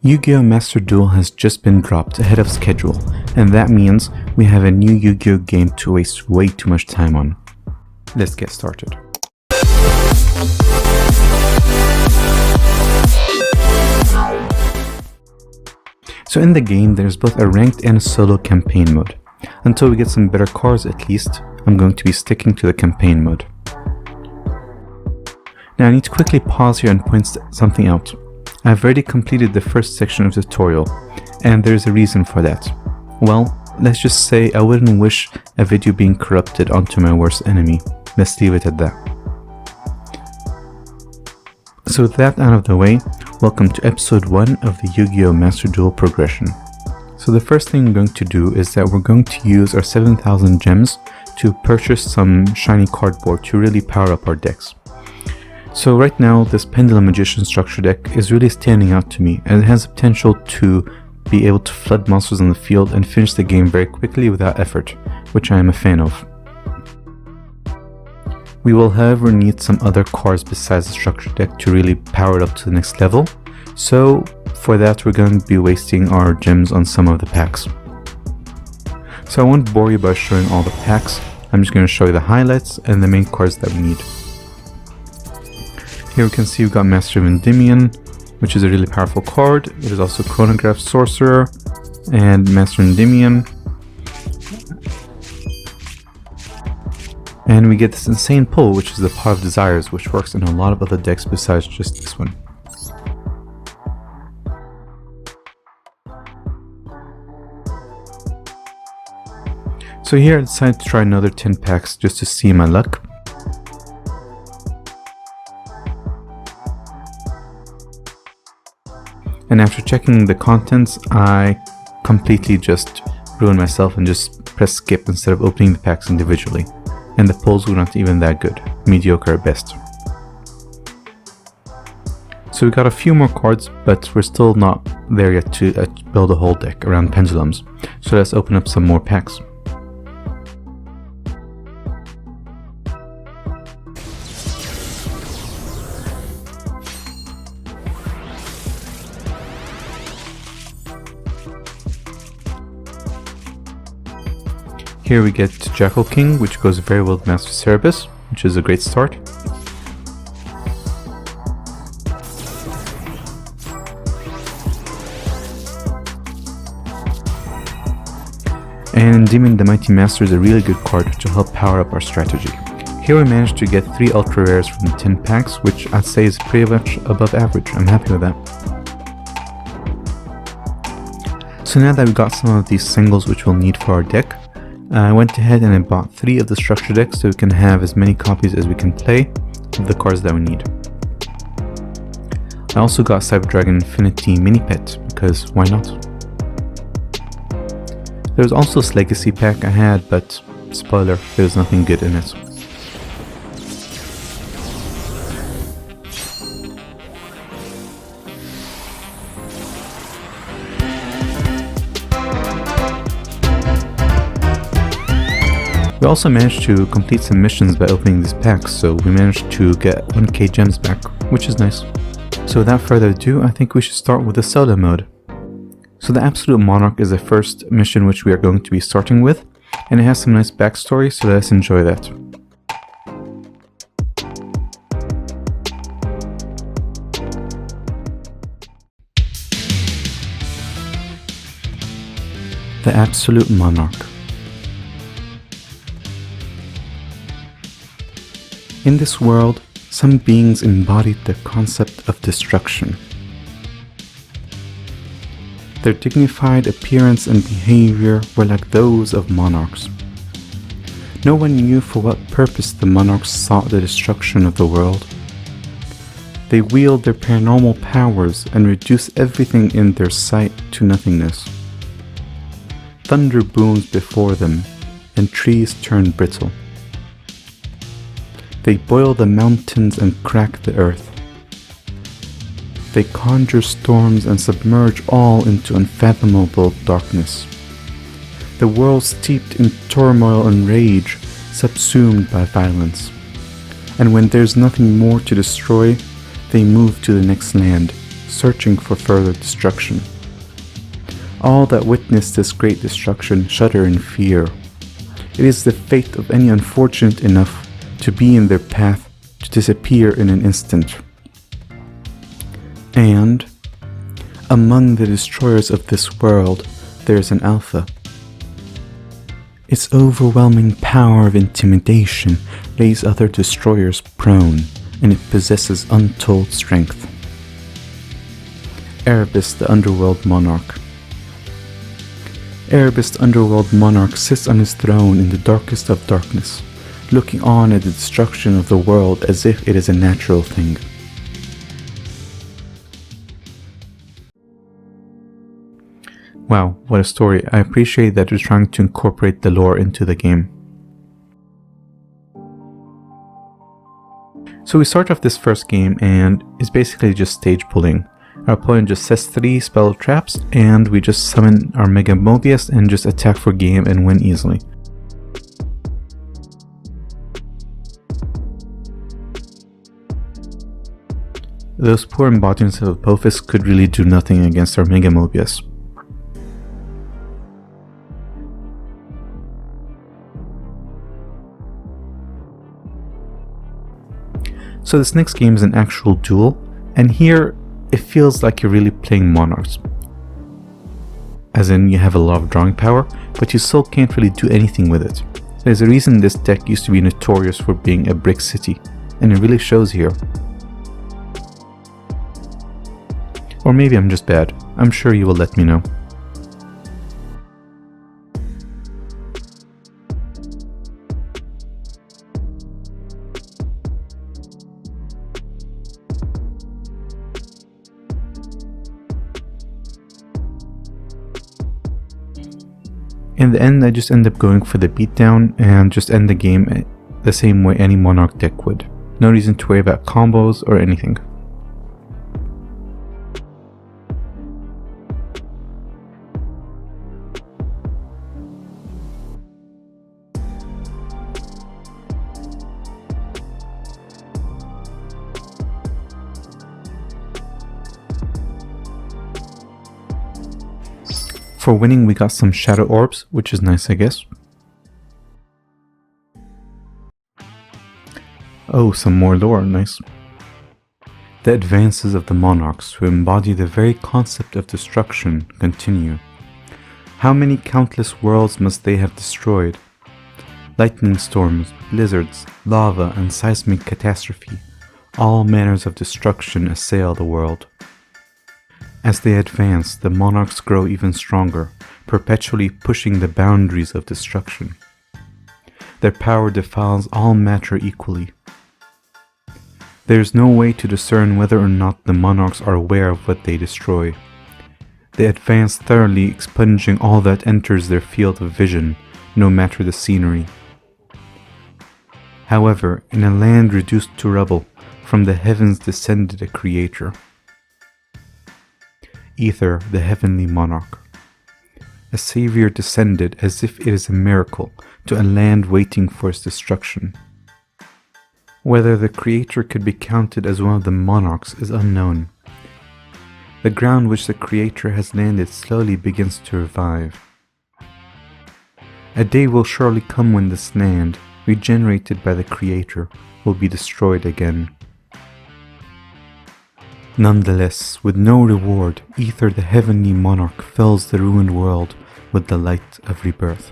Yugioh Master Duel has just been dropped ahead of schedule, and that means we have a new Yu-Gi-Oh game to waste way too much time on. Let's get started. So in the game, there's both a ranked and a solo campaign mode. Until we get some better cards at least, I'm going to be sticking to the campaign mode. Now I need to quickly pause here and point something out. I've already completed the first section of the tutorial, and there's a reason for that. Well, let's just say I wouldn't wish a video being corrupted onto my worst enemy. Let's leave it at that. So with that out of the way, welcome to episode 1 of the Yugioh Master Duel Progression. So the first thing we're going to do is that we're going to use our 7,000 gems to purchase some shiny cardboard to really power up our decks. So right now, this Pendulum Magician structure deck is really standing out to me, and it has the potential to be able to flood monsters on the field and finish the game very quickly without effort, which I am a fan of. We will however need some other cards besides the structure deck to really power it up to the next level, so for that we're going to be wasting our gems on some of the packs. So I won't bore you by showing all the packs, I'm just going to show you the highlights and the main cards that we need. Here we can see we've got Master of Endymion, which is a really powerful card. It is also Chronograph Sorcerer and Master Endymion. And we get this insane pull, which is the Pot of Desires, which works in a lot of other decks besides just this one. So here I decided to try another 10 packs just to see my luck. And after checking the contents, I completely just ruined myself and just pressed skip instead of opening the packs individually. And the pulls were not even that good, mediocre at best. So we got a few more cards, but we're still not there yet to build a whole deck around pendulums. So let's open up some more packs. Here we get Jackal King, which goes very well with Master Cerebus, which is a great start. And Endymion the Mighty Master is a really good card to help power up our strategy. Here we managed to get 3 ultra rares from the 10 packs, which I'd say is pretty much above average. I'm happy with that. So now that we got some of these singles which we'll need for our deck, I went ahead and I bought 3 of the structure decks so we can have as many copies as we can play of the cards that we need. I also got Cyber Dragon Infinity Mini Pet, because why not? There was also this Legacy pack I had, but spoiler, there was nothing good in it. We also managed to complete some missions by opening these packs, so we managed to get 1k gems back, which is nice. So without further ado, I think we should start with the solo mode. So the Absolute Monarch is the first mission which we are going to be starting with, and it has some nice backstory, so let's enjoy that. The Absolute Monarch. In this world, some beings embodied the concept of destruction. Their dignified appearance and behavior were like those of monarchs. No one knew for what purpose the monarchs sought the destruction of the world. They wield their paranormal powers and reduce everything in their sight to nothingness. Thunder booms before them, and trees turn brittle. They boil the mountains and crack the earth. They conjure storms and submerge all into unfathomable darkness. The world steeped in turmoil and rage, subsumed by violence. And when there's nothing more to destroy, they move to the next land, searching for further destruction. All that witness this great destruction shudder in fear. It is the fate of any unfortunate enough to be in their path to disappear in an instant. And among the destroyers of this world, there is an alpha. Its overwhelming power of intimidation lays other destroyers prone, and it possesses untold strength. Erebus, the Underworld Monarch. Erebus, the Underworld Monarch, sits on his throne in the darkest of darkness, looking on at the destruction of the world as if it is a natural thing. Wow, what a story. I appreciate that you're trying to incorporate the lore into the game. So we start off this first game and it's basically just stage pulling. Our opponent just sets 3 spell traps and we just summon our Mega Mobius and just attack for game and win easily. Those poor embodiments of Apophis could really do nothing against our Mega Mobius. So this next game is an actual duel, and here it feels like you're really playing monarchs. As in, you have a lot of drawing power, but you still can't really do anything with it. There's a reason this deck used to be notorious for being a brick city, and it really shows here. Or maybe I'm just bad. I'm sure you will let me know. In the end, I just end up going for the beatdown and just end the game the same way any Monarch deck would. No reason to worry about combos or anything. For winning, we got some Shadow Orbs, which is nice, I guess. Oh, some more lore, nice. The advances of the monarchs, who embody the very concept of destruction, continue. How many countless worlds must they have destroyed? Lightning storms, blizzards, lava, and seismic catastrophe. All manners of destruction assail the world. As they advance, the monarchs grow even stronger, perpetually pushing the boundaries of destruction. Their power defiles all matter equally. There is no way to discern whether or not the monarchs are aware of what they destroy. They advance thoroughly, expunging all that enters their field of vision, no matter the scenery. However, in a land reduced to rubble, from the heavens descended a creator. Ether, the heavenly monarch. A savior descended as if it is a miracle to a land waiting for its destruction. Whether the creator could be counted as one of the monarchs is unknown. The ground which the creator has landed slowly begins to revive. A day will surely come when this land, regenerated by the creator, will be destroyed again. Nonetheless, with no reward, Ether the heavenly monarch fills the ruined world with the light of rebirth.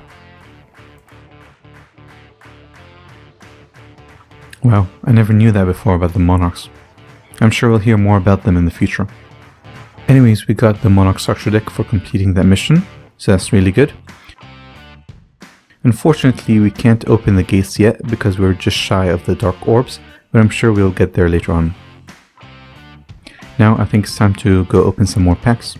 Wow, I never knew that before about the monarchs. I'm sure we'll hear more about them in the future. Anyways, we got the monarch structure deck for completing that mission, so that's really good. Unfortunately, we can't open the gates yet because we're just shy of the dark orbs, but I'm sure we'll get there later on. Now I think it's time to go open some more packs.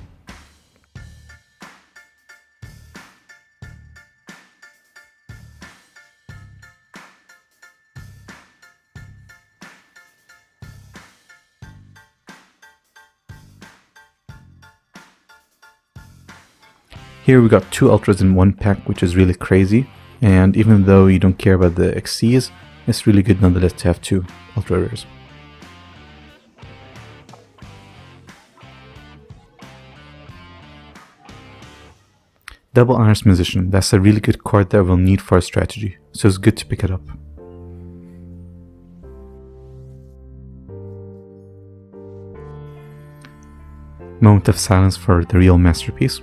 Here we got 2 ultras in one pack, which is really crazy, and even though you don't care about the XCs, it's really good nonetheless to have 2 ultra rares. Double Honest Musician, that's a really good card that we'll need for our strategy, so it's good to pick it up. Moment of silence for the real masterpiece.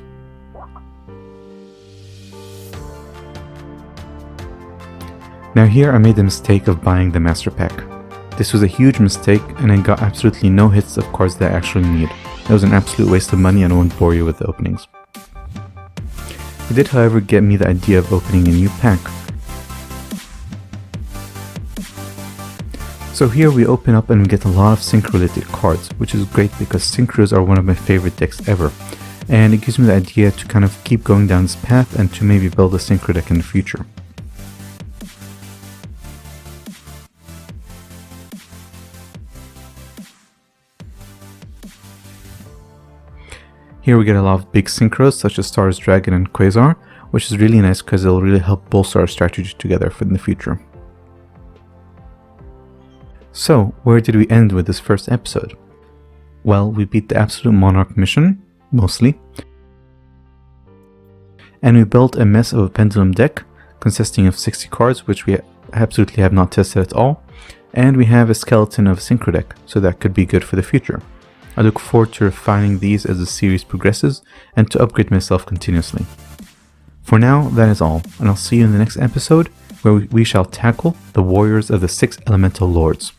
Now here I made the mistake of buying the master pack. This was a huge mistake and I got absolutely no hits of cards that I actually need. It was an absolute waste of money and I won't bore you with the openings. It did however get me the idea of opening a new pack. So here we open up and we get a lot of sync related cards, which is great because synchros are one of my favorite decks ever. And it gives me the idea to kind of keep going down this path and to maybe build a synchro deck in the future. Here we get a lot of big synchros such as Stars Dragon and Quasar, which is really nice because it'll really help bolster our strategy together for the future. So, where did we end with this first episode? Well, we beat the Absolute Monarch mission, mostly. And we built a mess of a pendulum deck consisting of 60 cards, which we absolutely have not tested at all. And we have a skeleton of a synchro deck, so that could be good for the future. I look forward to refining these as the series progresses and to upgrade myself continuously. For now, that is all, and I'll see you in the next episode where we shall tackle the warriors of the 6 elemental lords.